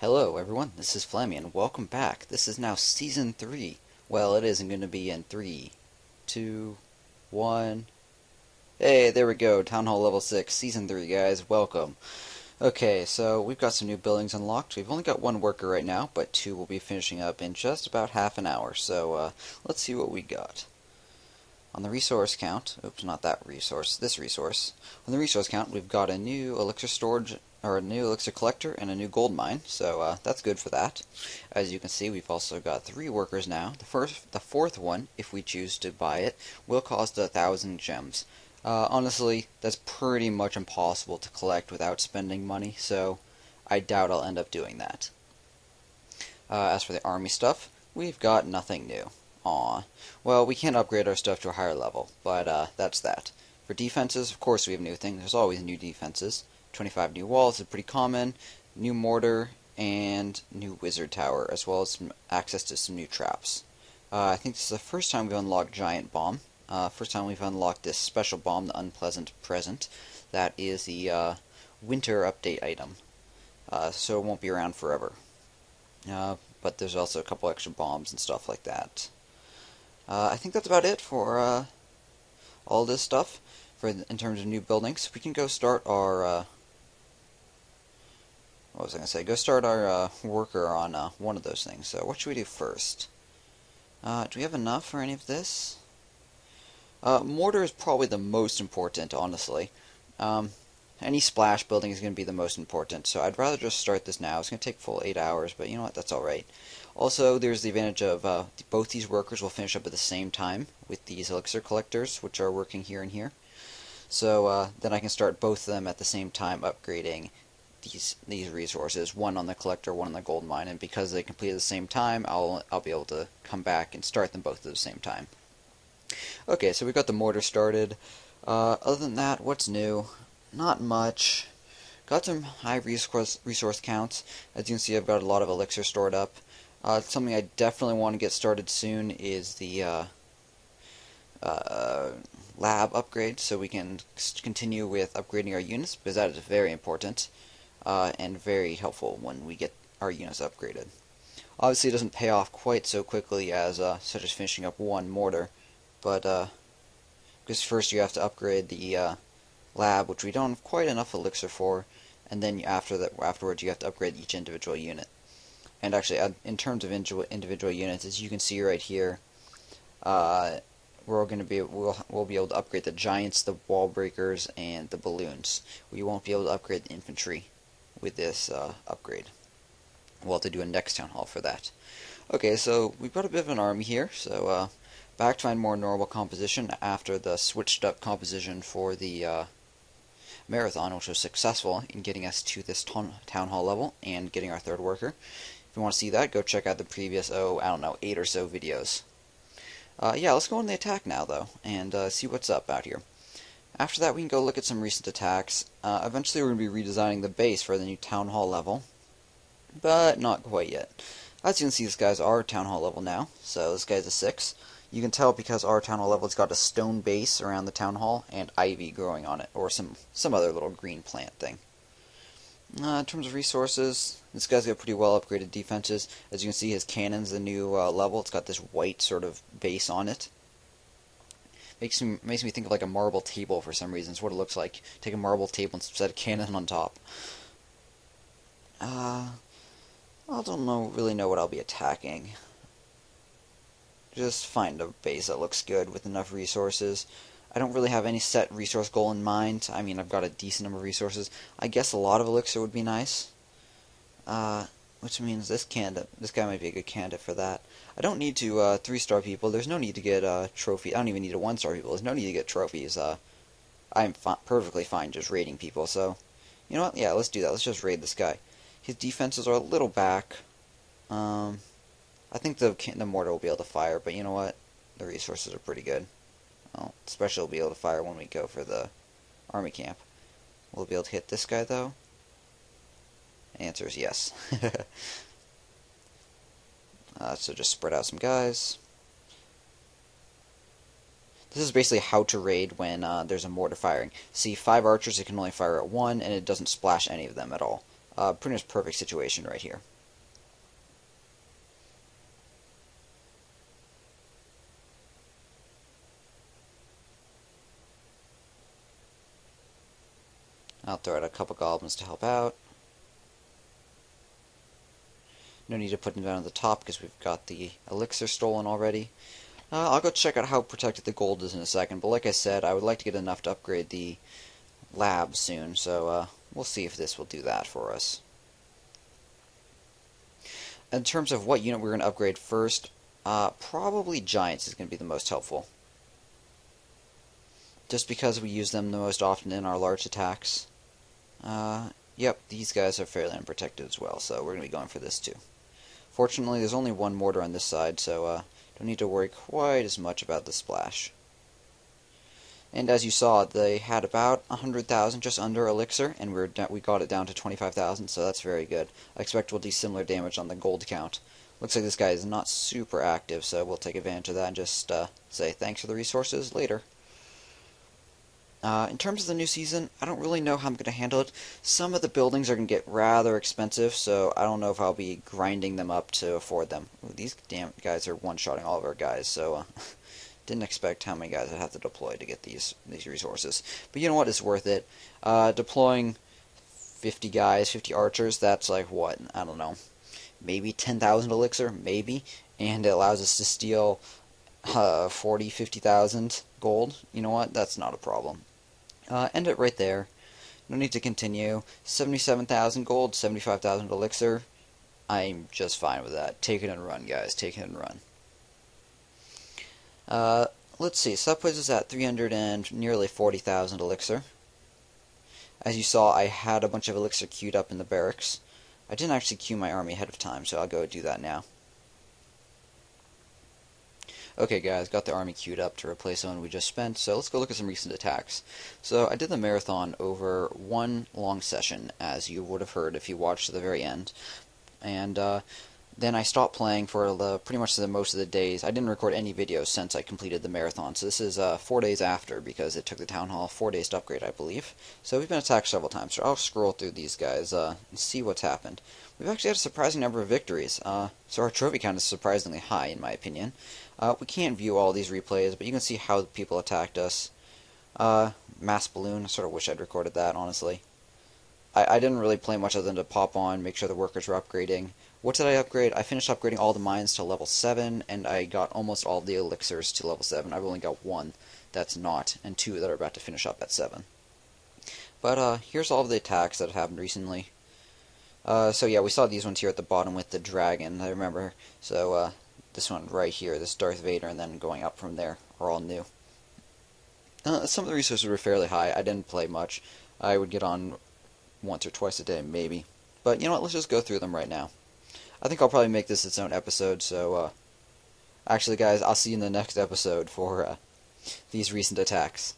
Hello everyone, this is Flammy and welcome back. This is now Season 3. Well, it isn't going to be in 3, 2, 1. Hey, there we go, Town Hall Level 6, Season 3 guys, welcome. Okay, so we've got some new buildings unlocked. We've only got one worker right now, but two will be finishing up in just about half an hour. So let's see what we got. On the resource count, oops, not that resource, this resource. On the resource count, we've got a new elixir storage, or a new elixir collector, and a new gold mine, so that's good for that. As you can see, we've also got 3 workers now. The fourth one, if we choose to buy it, will cost 1,000 gems. Honestly, that's pretty much impossible to collect without spending money, so I doubt I'll end up doing that. As for the army stuff, we've got nothing new. Aw. Well, we can't upgrade our stuff to a higher level, but that's that. For defenses, of course we have new things. There's always new defenses. 25 new walls is pretty common, new mortar, and new wizard tower, as well as some access to some new traps. I think this is the first time we've unlocked giant bomb. First time we've unlocked this special bomb, the unpleasant present. That is the winter update item, so it won't be around forever. But there's also a couple extra bombs and stuff like that. I think that's about it for all this stuff in terms of new buildings. We can go start our what was I going to say? Go start our worker on one of those things. So what should we do first? Do we have enough for any of this? Mortar is probably the most important, honestly. Any splash building is going to be the most important, so I'd rather just start this now. It's going to take full 8 hours, but you know what? That's alright. Also, there's the advantage of both these workers will finish up at the same time with these elixir collectors, which are working here and here. So then I can start both of them at the same time upgrading these resources, one on the collector, one on the gold mine, and because they complete at the same time, I'll be able to come back and start them both at the same time. Okay, so we've got the mortar started. Other than that, what's new? Not much. Got some high resource counts. As you can see, I've got a lot of elixir stored up. Something I definitely want to get started soon is the lab upgrade, so we can continue with upgrading our units, because that is very important and very helpful when we get our units upgraded. Obviously, it doesn't pay off quite so quickly as such as finishing up one mortar, but because first you have to upgrade the lab, which we don't have quite enough elixir for, and then afterwards you have to upgrade each individual unit. And actually, in terms of individual units, as you can see right here, we'll be able to upgrade the giants, the wall breakers, and the balloons. We won't be able to upgrade the infantry with this upgrade. We'll have to do a next town hall for that. Okay, so we've got a bit of an army here, so back to my more normal composition after the switched up composition for the marathon, which was successful in getting us to this town hall level and getting our third worker. If you want to see that, go check out the previous, I don't know, 8 or so videos. Yeah, let's go on the attack now, though, and see what's up out here. After that, we can go look at some recent attacks. Eventually, we're going to be redesigning the base for the new town hall level, but not quite yet. As you can see, this guy's our town hall level now, so this guy's a 6. You can tell because our town hall level has got a stone base around the town hall and ivy growing on it, or some other little green plant thing. In terms of resources, this guy's got pretty well upgraded defenses. As you can see, his cannon's the new level. It's got this white sort of base on it. Makes me think of like a marble table for some reason. It's what it looks like. Take a marble table and set a cannon on top. I don't really know what I'll be attacking. Just find a base that looks good with enough resources. I don't really have any set resource goal in mind. I mean, I've got a decent number of resources. I guess a lot of elixir would be nice. Which means this guy might be a good candidate for that. I don't need to 3-star people. There's no need to get trophy. I don't even need a 1-star people. There's no need to get trophies. I'm perfectly fine just raiding people. So, you know what? Yeah, let's do that. Let's just raid this guy. His defenses are a little back. I think the mortar will be able to fire, but you know what? The resources are pretty good. Well, especially we'll be able to fire when we go for the army camp. We'll be able to hit this guy, though? The answer is yes. So just spread out some guys. This is basically how to raid when there's a mortar firing. See, 5 archers, it can only fire at 1, and it doesn't splash any of them at all. Pretty much perfect situation right here. I'll throw out a couple goblins to help out. No need to put them down at the top because we've got the elixir stolen already. I'll go check out how protected the gold is in a second, but like I said, I would like to get enough to upgrade the lab soon, so we'll see if this will do that for us. In terms of what unit we're going to upgrade first, probably Giants is going to be the most helpful. Just because we use them the most often in our large attacks. Yep, these guys are fairly unprotected as well, so we're going to be going for this too. Fortunately, there's only one mortar on this side, so don't need to worry quite as much about the splash. And as you saw, they had about 100,000, just under elixir, and we got it down to 25,000, so that's very good. I expect we'll do similar damage on the gold count. Looks like this guy is not super active, so we'll take advantage of that and just say thanks for the resources later. In terms of the new season, I don't really know how I'm going to handle it. Some of the buildings are going to get rather expensive, so I don't know if I'll be grinding them up to afford them. Ooh, these damn guys are one-shotting all of our guys, so didn't expect how many guys I'd have to deploy to get these resources. But you know what? It's worth it. Deploying 50 guys, 50 archers, that's like what? I don't know. Maybe 10,000 elixir, maybe. And it allows us to steal 40, 50,000 gold. You know what? That's not a problem. End it right there. No need to continue. 77,000 gold, 75,000 elixir. I'm just fine with that. Take it and run, guys. Take it and run. Let's see. So that puts us at 300 and nearly 40,000 elixir. As you saw, I had a bunch of elixir queued up in the barracks. I didn't actually queue my army ahead of time, so I'll go do that now. Okay guys, got the army queued up to replace the one we just spent, so let's go look at some recent attacks. So I did the marathon over one long session, as you would have heard if you watched to the very end. And then I stopped playing for pretty much most of the days. I didn't record any videos since I completed the marathon, so this is 4 days after, because it took the Town Hall 4 days to upgrade, I believe. So we've been attacked several times, so I'll scroll through these guys and see what's happened. We've actually had a surprising number of victories, so our trophy count is surprisingly high, in my opinion. We can't view all these replays, but you can see how people attacked us. Mass balloon, I sort of wish I'd recorded that, honestly. I didn't really play much other than to pop on, make sure the workers were upgrading. What did I upgrade? I finished upgrading all the mines to level 7, and I got almost all the elixirs to level 7. I've only got 1 that's not, and 2 that are about to finish up at 7. But here's all of the attacks that have happened recently. So yeah, we saw these ones here at the bottom with the dragon, I remember. So this one right here, this Darth Vader, and then going up from there are all new. Some of the resources were fairly high. I didn't play much. I would get on once or twice a day, maybe. But you know what, let's just go through them right now. I think I'll probably make this its own episode, so actually guys, I'll see you in the next episode for these recent attacks.